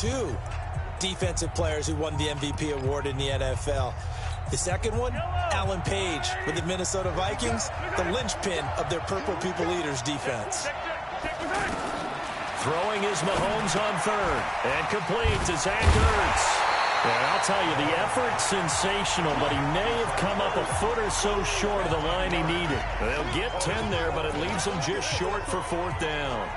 two defensive players who won the MVP award in the NFL. The second one, Alan Page with the Minnesota Vikings, the linchpin of their Purple People Eaters defense. Throwing is Mahomes on third. And completes to Zach Ertz. And I'll tell you, the effort's sensational, but he may have come up a foot or so short of the line he needed. They'll get 10 there, but it leaves them just short for fourth down.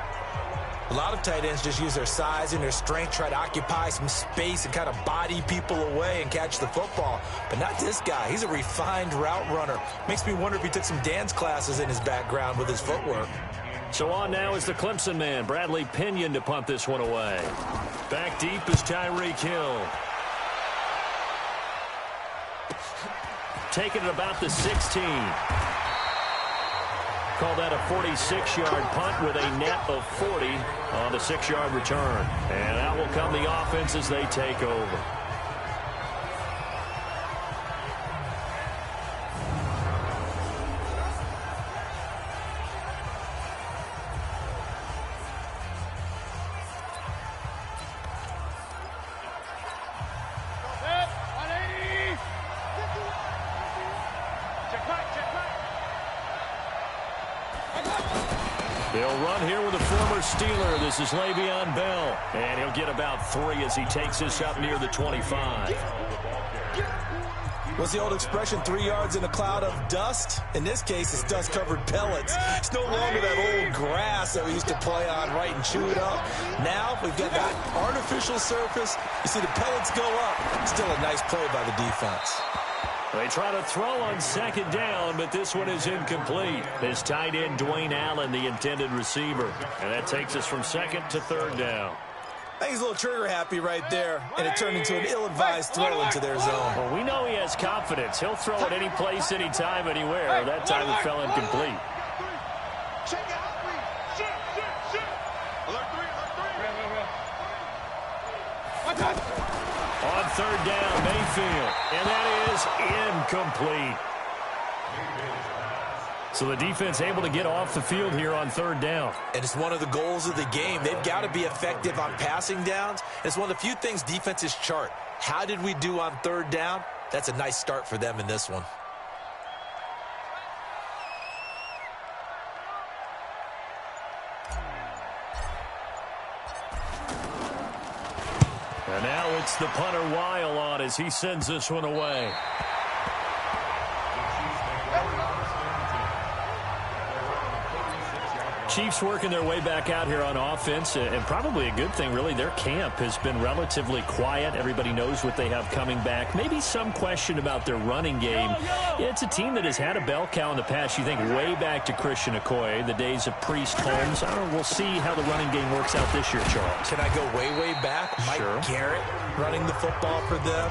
A lot of tight ends just use their size and their strength, try to occupy some space and kind of body people away and catch the football. But not this guy. He's a refined route runner. Makes me wonder if he took some dance classes in his background with his footwork. So on now is the Clemson man, Bradley Pinion, to punt this one away. Back deep is Tyreek Hill. Taking it about the 16. Call that a 46-yard punt with a net of 40 on the 6-yard return. And out will come the offense as they take over. They'll run here with a former Steeler. This is Le'Veon Bell. And he'll get about 3 as he takes this up near the 25. What's the old expression, 3 yards in a cloud of dust? In this case, it's dust-covered pellets. It's no longer that old grass that we used to play on, right, and chew it up. Now we've got that artificial surface. You see the pellets go up. Still a nice play by the defense. They try to throw on second down, but this one is incomplete. His tight end, Dwayne Allen, the intended receiver. And that takes us from second to third down. I think he's a little trigger-happy right there, and it turned into an ill-advised throw into their zone. Well, we know he has confidence. He'll throw it any place, anytime, anywhere. That time it fell incomplete. On third down, Mayfield. And that is incomplete. So the defense able to get off the field here on third down. And it's one of the goals of the game. They've got to be effective on passing downs. It's one of the few things defenses chart. How did we do on third down? That's a nice start for them in this one. And now it's the punter Weil on as he sends this one away. Chiefs working their way back out here on offense, and probably a good thing, really. Their camp has been relatively quiet. Everybody knows what they have coming back. Maybe some question about their running game. Yeah, it's a team that has had a bell cow in the past. You think way back to Christian Okoye, the days of Priest Holmes. I don't know, we'll see how the running game works out this year, Charles. Can I go way, way back? Sure. Mike Garrett running the football for them.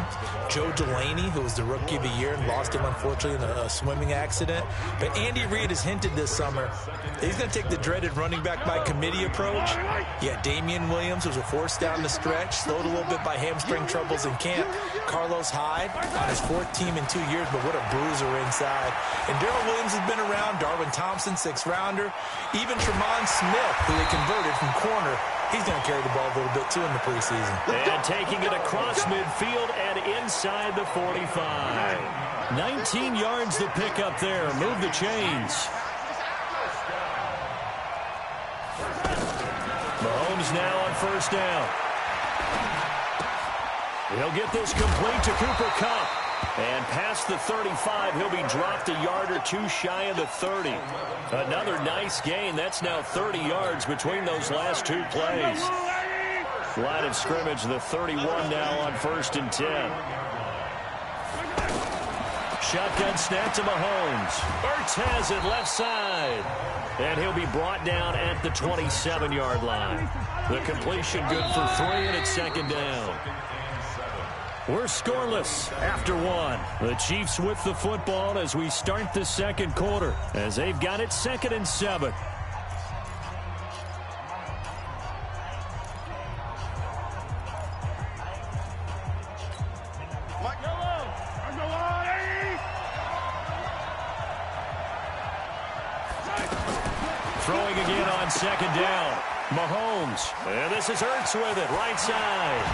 Joe Delaney, who was the Rookie of the Year and lost him, unfortunately, in a swimming accident. But Andy Reid has hinted this summer he's going to take the dreaded running back by committee approach. Yeah, Damian Williams was a force down the stretch, slowed a little bit by hamstring troubles in camp. Carlos Hyde on his 4th team in 2 years, but what a bruiser inside. And Darrell Williams has been around. Darwin Thompson, 6th-rounder. Even Tremont Smith, who they converted from corner. He's going to carry the ball a little bit, too, in the preseason. And taking it across midfield and inside the 45. 19 yards to pick up there. Move the chains. Mahomes now on first down. He'll get this complete to Cooper Kupp. And past the 35, he'll be dropped a yard or two shy of the 30. Another nice gain. That's now 30 yards between those last two plays. Line of scrimmage, the 31 now on 1st and 10. Shotgun snap to Mahomes. Ertz has it left side. And he'll be brought down at the 27-yard line. The completion good for 3, and it's 2nd down. We're scoreless after 1. The Chiefs with the football as we start the 2nd quarter, as they've got it 2nd and 7. Throwing again on 2nd down. Mahomes. And this is Ertz with it, right side.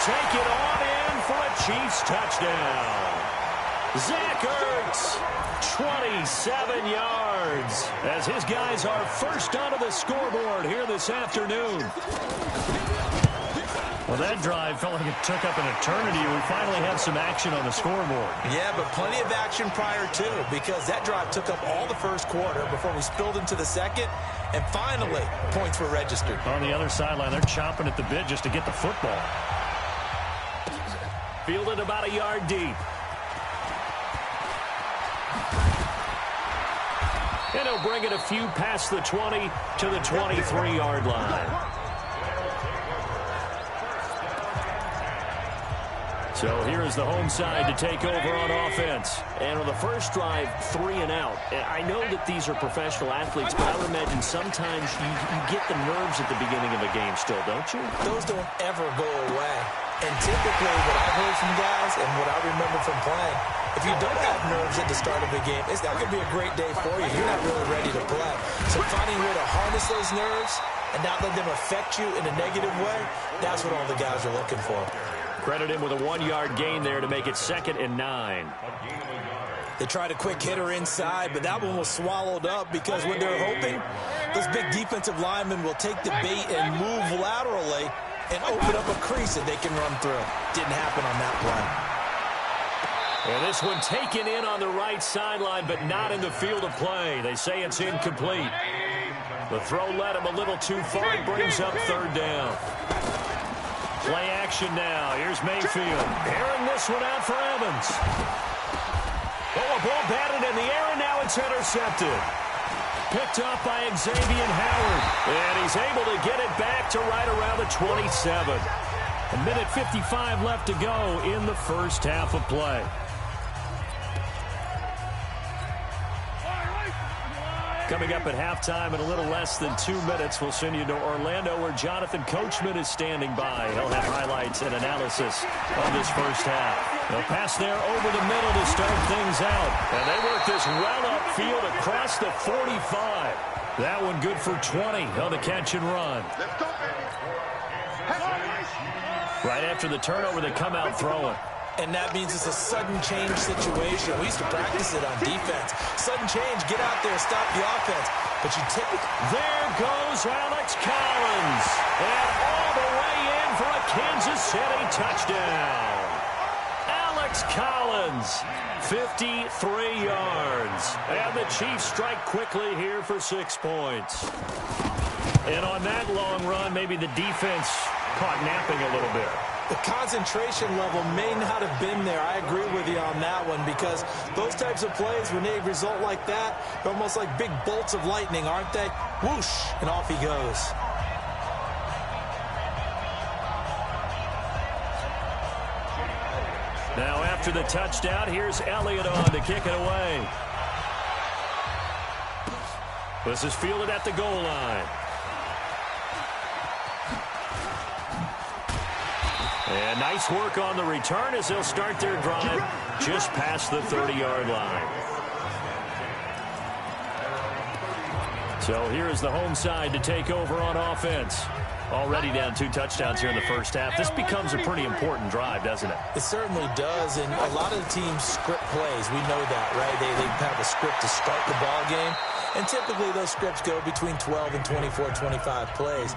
take it on in for a Chiefs touchdown. Zach Ertz, 27 yards, as his guys are first onto the scoreboard here this afternoon. Well, that drive felt like it took up an eternity. We finally have some action on the scoreboard. Yeah, but plenty of action prior to, because that drive took up all the first quarter before we spilled into the second, and finally, points were registered. On the other sideline, they're chomping at the bit just to get the football. Fielded about a yard deep. And he'll bring it a few past the 20 to the 23-yard line. So here is the home side to take over on offense. And on the first drive, 3 and out. I know that these are professional athletes, but I would imagine sometimes you get the nerves at the beginning of a game still, don't you? Those don't ever go away. And typically what I've heard from guys and what I remember from playing, if you don't have nerves at the start of a game, it's not going to be a great day for you. You're not really ready to play. So finding a way to harness those nerves and not let them affect you in a negative way, that's what all the guys are looking for. Credit him with a 1-yard gain there to make it 2nd and 9. They tried a quick hitter inside, but that one was swallowed up because what they're hoping, those big defensive linemen will take the bait and move laterally and open up a crease that they can run through. Didn't happen on that play. And this one taken in on the right sideline, but not in the field of play. They say it's incomplete. The throw led him a little too far and brings up 3rd down. Play action now. Here's Mayfield. Airing this one out for Evans. Oh, a ball batted in the air, and now it's intercepted. Picked up by Xavier Howard. And he's able to get it back to right around the 27. A minute 55 left to go in the first half of play. Coming up at halftime in a little less than 2 minutes, we'll send you to Orlando where Jonathan Coachman is standing by. He'll have highlights and analysis on this first half. They'll pass there over the middle to start things out. And they work this well upfield across the 45. That one good for 20 on the catch and run. Right after the turnover, they come out throwing. And that means it's a sudden change situation. We used to practice it on defense. Sudden change, get out there, stop the offense. But you typically... There goes Alex Collins. And all the way in for a Kansas City touchdown. Alex Collins, 53 yards. And the Chiefs strike quickly here for 6 points. And on that long run, maybe the defense caught napping a little bit. The concentration level may not have been there. I agree with you on that one because those types of plays, when they result like that, they're almost like big bolts of lightning, aren't they? Whoosh, and off he goes. Now after the touchdown, here's Elliott on to kick it away. This is fielded at the goal line. And nice work on the return as they'll start their drive just past the 30-yard line. So here is the home side to take over on offense. Already down 2 touchdowns here in the first half. This becomes a pretty important drive, doesn't it? It certainly does, and a lot of the teams script plays. We know that, right? They have a script to start the ball game, and typically those scripts go between 12 and 24, 25 plays.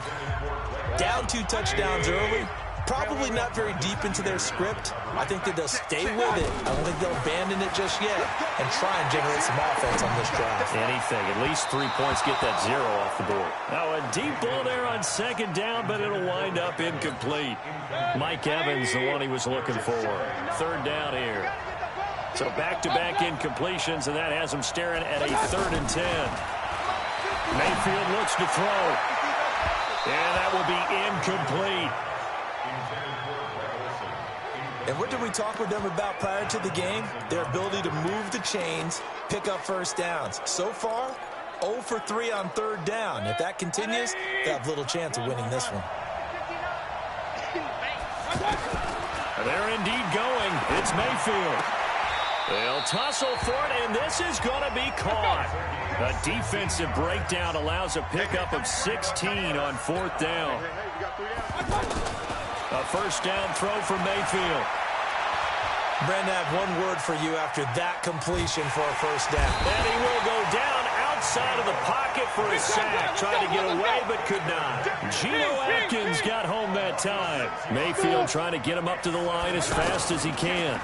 Down 2 touchdowns early. Probably not very deep into their script. I think that they'll stay with it. I don't think they'll abandon it just yet and try and generate some offense on this drive. Anything. At least 3 points, get that 0 off the board. Now a deep ball there on 2nd down, but it'll wind up incomplete. Mike Evans, the one he was looking for. 3rd down here. So back-to-back incompletions, and that has him staring at a 3rd and 10. Mayfield looks to throw. And that will be incomplete. And what did we talk with them about prior to the game? Their ability to move the chains, pick up first downs. So far, 0 for 3 on 3rd down. If that continues, they have little chance of winning this one. They're indeed going. It's Mayfield. They'll tussle for it, and this is going to be caught. A defensive breakdown allows a pickup of 16 on 4th down. A first down throw for Mayfield. Brandon, I have one word for you after that completion for a first down. And he will go down outside of the pocket for a sack. Tried to get away, but could not. Geno Atkins got home that time. Mayfield trying to get him up to the line as fast as he can.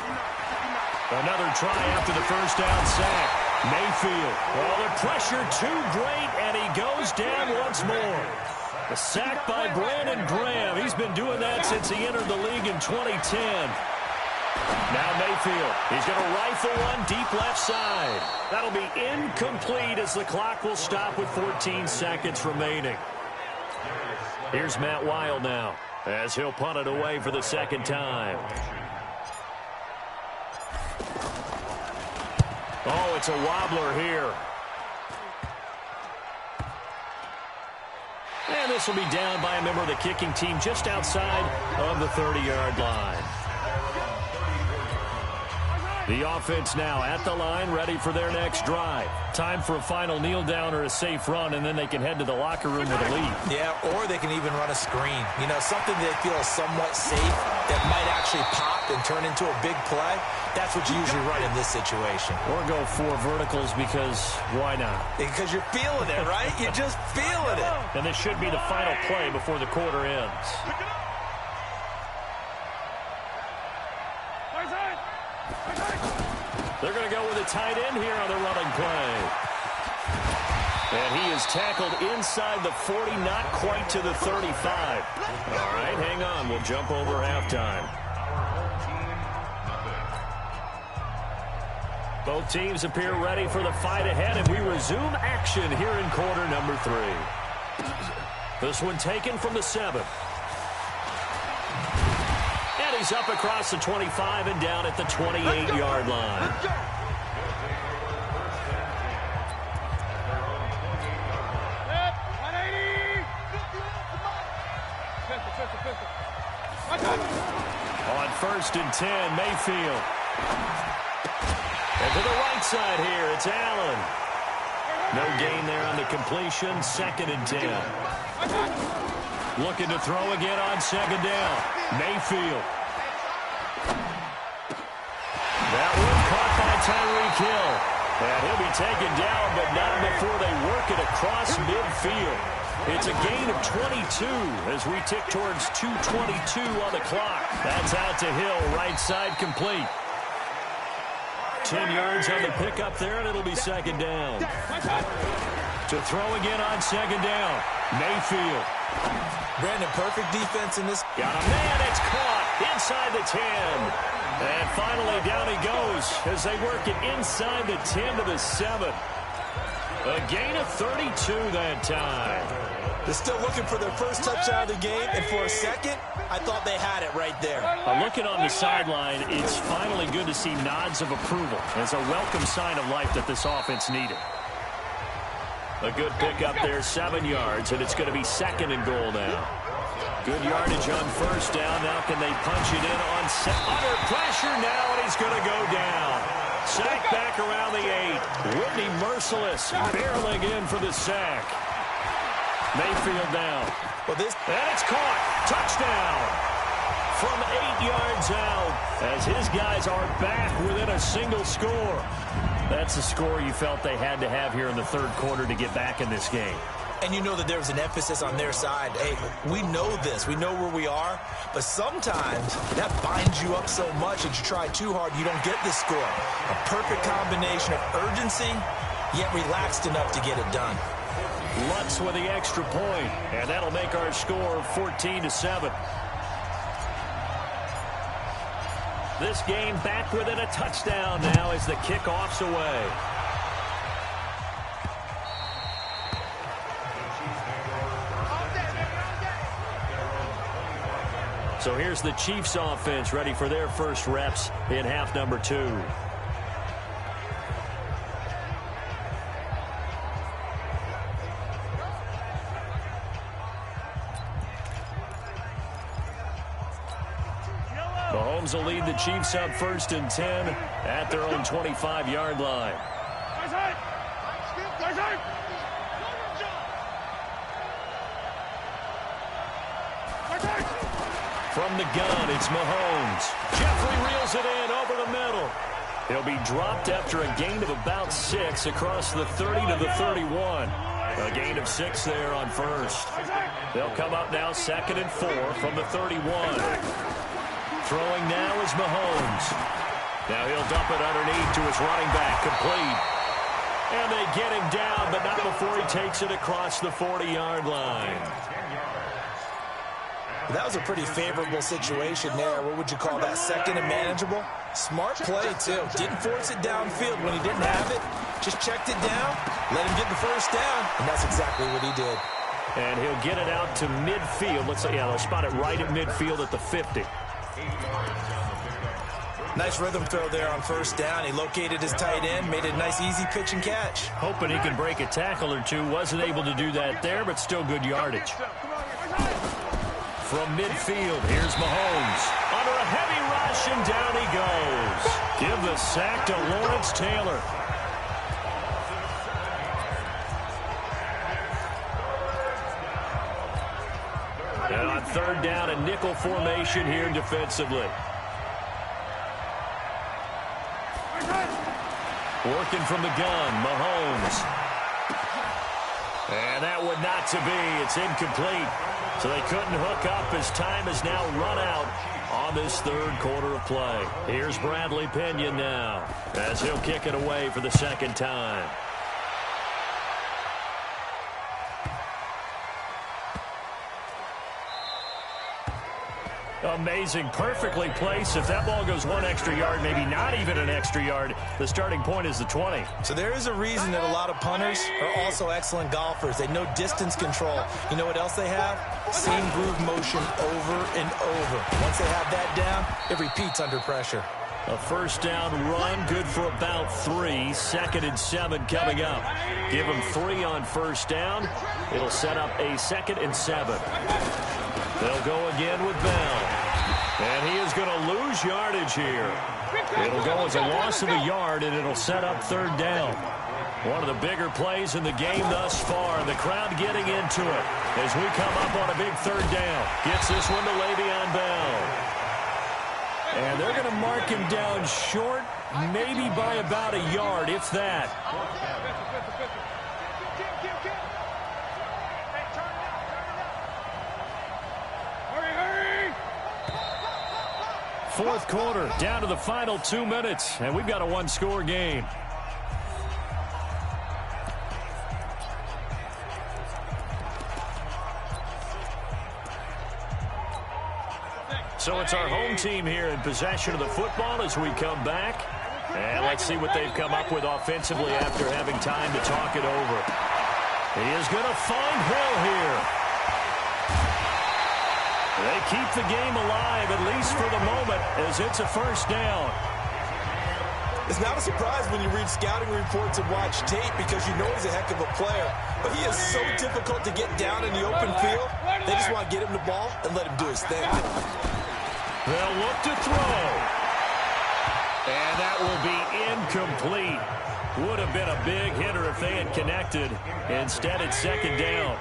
Another try after the first down sack. Mayfield. Well, the pressure too great, and he goes down once more. A sack by Brandon Graham. He's been doing that since he entered the league in 2010. Now Mayfield. He's going to rifle one deep left side. That'll be incomplete as the clock will stop with 14 seconds remaining. Here's Matt Weil now as he'll punt it away for the second time. Oh, it's a wobbler here. And this will be down by a member of the kicking team just outside of the 30-yard line. The offense now at the line, ready for their next drive. Time for a final kneel down or a safe run, and then they can head to the locker room with a lead. Yeah, or they can even run a screen. You know, something they feel is somewhat safe that might actually pop and turn into a big play. That's what you usually run in this situation. Or go 4 verticals because why not? Because you're feeling it, right? You're just feeling it. And this should be the final play before the quarter ends. They're going to go with a tight end here on the running play. And he is tackled inside the 40, not quite to the 35. All right, hang on. We'll jump over halftime. Both teams appear ready for the fight ahead, and we resume action here in quarter number 3. This one taken from the 7. And he's up across the 25 and down at the 28-yard line. On 1st and 10, Mayfield. And to the right side here, it's Allen. No gain there on the completion. 2nd and 10. Looking to throw again on 2nd down. Mayfield. That one caught by Tyreek Hill. And he'll be taken down, but not before they work it across midfield. It's a gain of 22 as we tick towards 2:22 on the clock. That's out to Hill, right side complete. 10 yards on the pickup there, and it'll be 2nd down. To throw again on 2nd down. Mayfield. Brandon, perfect defense in this. Got a man, it's caught inside the 10. And finally down he goes as they work it inside the 10 to the 7. A gain of 32 that time. They're still looking for their first touchdown of the game, and for a second, I thought they had it right there. Looking on the sideline, it's finally good to see nods of approval. It's a welcome sign of life that this offense needed. A good pickup there, 7 yards, and it's going to be 2nd and goal now. Good yardage on 1st down. Now can they punch it in on under pressure now, and he's going to go down. Sack back around the 8. Whitney Merciless barreling in for the sack. Mayfield down. Well, and it's caught. Touchdown. From 8 yards out as his guys are back within a single score. That's the score you felt they had to have here in the 3rd quarter to get back in this game. And you know that there was an emphasis on their side. Hey, we know this. We know where we are. But sometimes that binds you up so much that you try too hard, you don't get the score. A perfect combination of urgency, yet relaxed enough to get it done. Lutz with the extra point, and that'll make our score 14-7. This game back within a touchdown now as the kickoff's away. So here's the Chiefs offense ready for their first reps in half number 2. Mahomes will lead the Chiefs up 1st and 10 at their own 25-yard line. From the gun, it's Mahomes. Jeffrey reels it in over the middle. He'll be dropped after a gain of about 6 across the 30 to the 31. A gain of 6 there on first. They'll come up now 2nd and 4 from the 31. Throwing now is Mahomes. Now he'll dump it underneath to his running back, complete. And they get him down, but not before he takes it across the 40-yard line. That was a pretty favorable situation there. What would you call that? Second and manageable? Smart play, too. Didn't force it downfield when he didn't have it. Just checked it down, let him get the first down, and that's exactly what he did. And he'll get it out to midfield. Let's say, yeah, they'll spot it right at midfield at the 50. Nice rhythm throw there on first down. He located his tight end, made a nice easy pitch and catch. Hoping he can break a tackle or two. Wasn't able to do that there, but still good yardage. From midfield, here's Mahomes. Under a heavy rush, and down he goes. Give the sack to Lawrence Taylor. And on third down, a nickel formation here defensively. Working from the gun, Mahomes. And that would not to be. It's incomplete. So they couldn't hook up as time has now run out on this third quarter of play. Here's Bradley Pinion now as he'll kick it away for the second time. Amazing, perfectly placed. If that ball goes 1 extra yard, maybe not even an extra yard, the starting point is the 20. So there is a reason that a lot of punters are also excellent golfers. They know distance control. You know what else they have? Same groove motion over and over. Once they have that down, it repeats under pressure. A first down run, good for about 3. 2nd and 7 coming up. Give them 3 on first down. It'll set up a 2nd and 7. They'll go again with Bell. And he is going to lose yardage here. It'll go as a loss of a yard, and it'll set up third down. One of the bigger plays in the game thus far. The crowd getting into it as we come up on a big third down. Gets this one to Le'Veon Bell. And they're going to mark him down short, maybe by about a yard, if that. Fourth quarter, down to the final 2 minutes, and we've got a one-score game. So it's our home team here in possession of the football as we come back. And let's see what they've come up with offensively after having time to talk it over. He is going to find Hill here. They keep the game alive, at least for the moment, as it's a first down. It's not a surprise when you read scouting reports and watch tape because you know he's a heck of a player. But he is so difficult to get down in the open field. They just want to get him the ball and let him do his thing. They'll look to throw. And that will be incomplete. Would have been a big hitter if they had connected. Instead, it's second down.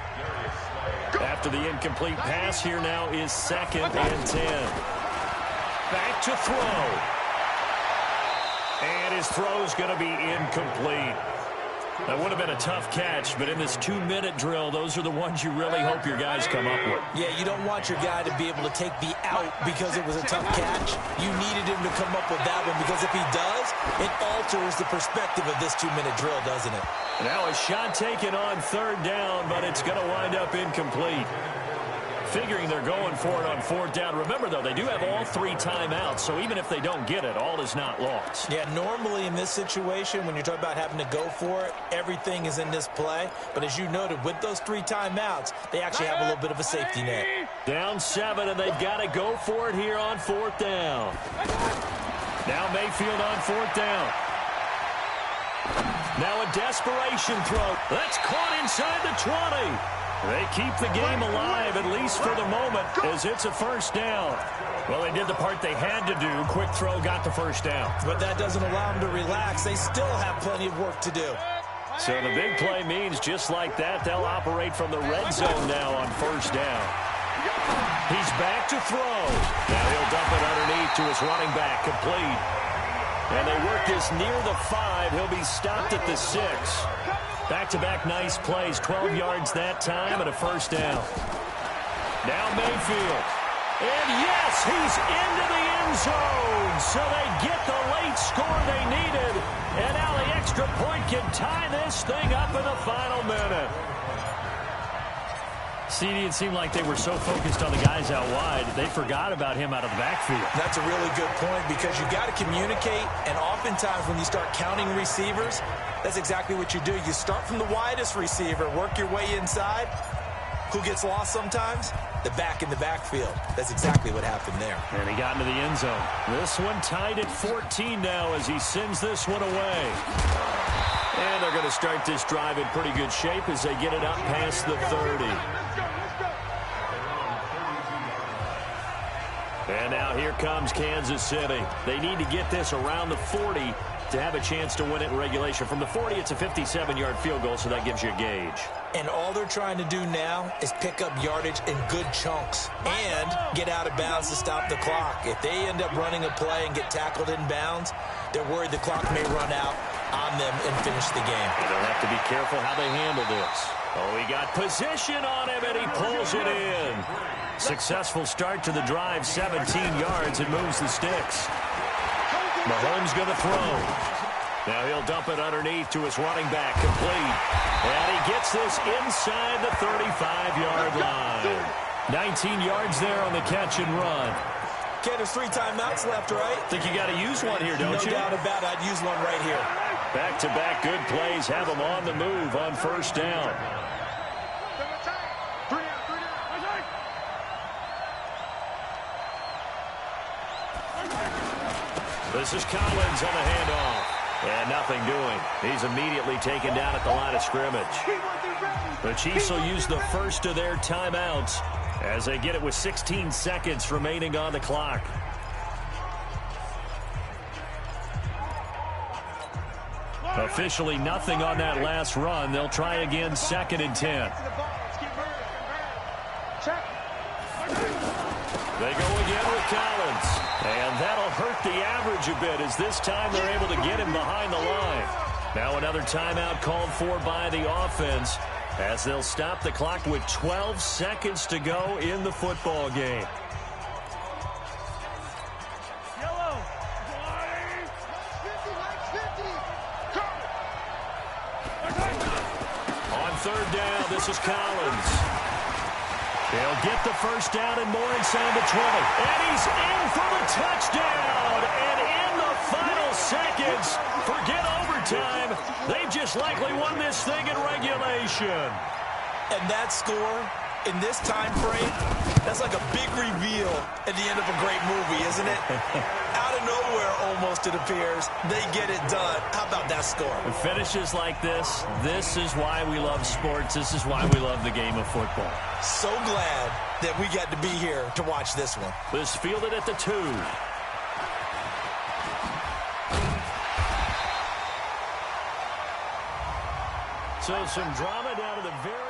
After the incomplete pass, here now is 2nd and 10. Back to throw. And his throw's going to be incomplete. That would have been a tough catch, but in this 2-minute drill, those are the ones you really hope your guys come up with. Yeah, you don't want your guy to be able to take the out because it was a tough catch. You needed him to come up with that one because if he does, it alters the perspective of this 2-minute drill, doesn't it? Now a shot taken on third down, but it's going to wind up incomplete. Figuring they're going for it on fourth down. Remember, though, they do have all 3 timeouts, so even if they don't get it, all is not lost. Yeah, normally in this situation, when you're talking about having to go for it, everything is in this play. But as you noted, with those 3 timeouts, they actually have a little bit of a safety net. Down 7, and they've got to go for it here on fourth down. Now Mayfield on fourth down. Now a desperation throw. That's caught inside the 20. They keep the game alive, at least for the moment, as it's a first down. Well, they did the part they had to do. Quick throw got the first down. But that doesn't allow them to relax. They still have plenty of work to do. So the big play means just like that, they'll operate from the red zone now on first down. He's back to throw. Now he'll dump it underneath to his running back, complete. And they work this near the 5. He'll be stopped at the 6. Back-to-back nice plays, 12 yards that time and a first down. Now Mayfield. And yes, he's into the end zone. So they get the late score they needed. And now the extra point can tie this thing up in the final minute. CD, it seemed like they were so focused on the guys out wide, they forgot about him out of the backfield. That's a really good point because you got to communicate, and oftentimes when you start counting receivers, that's exactly what you do. You start from the widest receiver, work your way inside. Who gets lost sometimes? The back in the backfield. That's exactly what happened there. And he got into the end zone. This one tied at 14 now as he sends this one away. And they're going to start this drive in pretty good shape as they get it up past the 30. And now here comes Kansas City. They need to get this around the 40 to have a chance to win it in regulation. From the 40, it's a 57-yard field goal, so that gives you a gauge. And all they're trying to do now is pick up yardage in good chunks and get out of bounds to stop the clock. If they end up running a play and get tackled in bounds, they're worried the clock may run out on them and finish the game. They'll have to be careful how they handle this. Oh, he got position on him, and he pulls it in. Successful start to the drive, 17 yards, and moves the sticks. Mahomes going to throw. Now he'll dump it underneath to his running back, complete. And he gets this inside the 35-yard line. 19 yards there on the catch and run. Ken, there's 3 timeouts left, right? Think you got to use one here, don't you? No doubt about it. I'd use one right here. Back-to-back good plays have them on the move on first down. This is Collins on the handoff. And nothing doing. He's immediately taken down at the line of scrimmage. The Chiefs will use the first of their timeouts as they get it with 16 seconds remaining on the clock. Officially nothing on that last run. They'll try again, 2nd and 10. They go again with Collins. And that'll hurt the average a bit as this time they're able to get him behind the line. Now another timeout called for by the offense as they'll stop the clock with 12 seconds to go in the football game. On 3rd down, this is Collins. They'll get the first down and more inside the 20. And he's in for the touchdown. And in the final seconds, forget overtime. They've just likely won this thing in regulation. And that score in this time frame, that's like a big reveal at the end of a great movie, isn't it? Out of nowhere, almost, it appears. They get it done. How about that score? Finishes like this is why we love sports. This is why we love the game of football. So glad that we got to be here to watch this one. This fielded at the 2. So some drama down to the very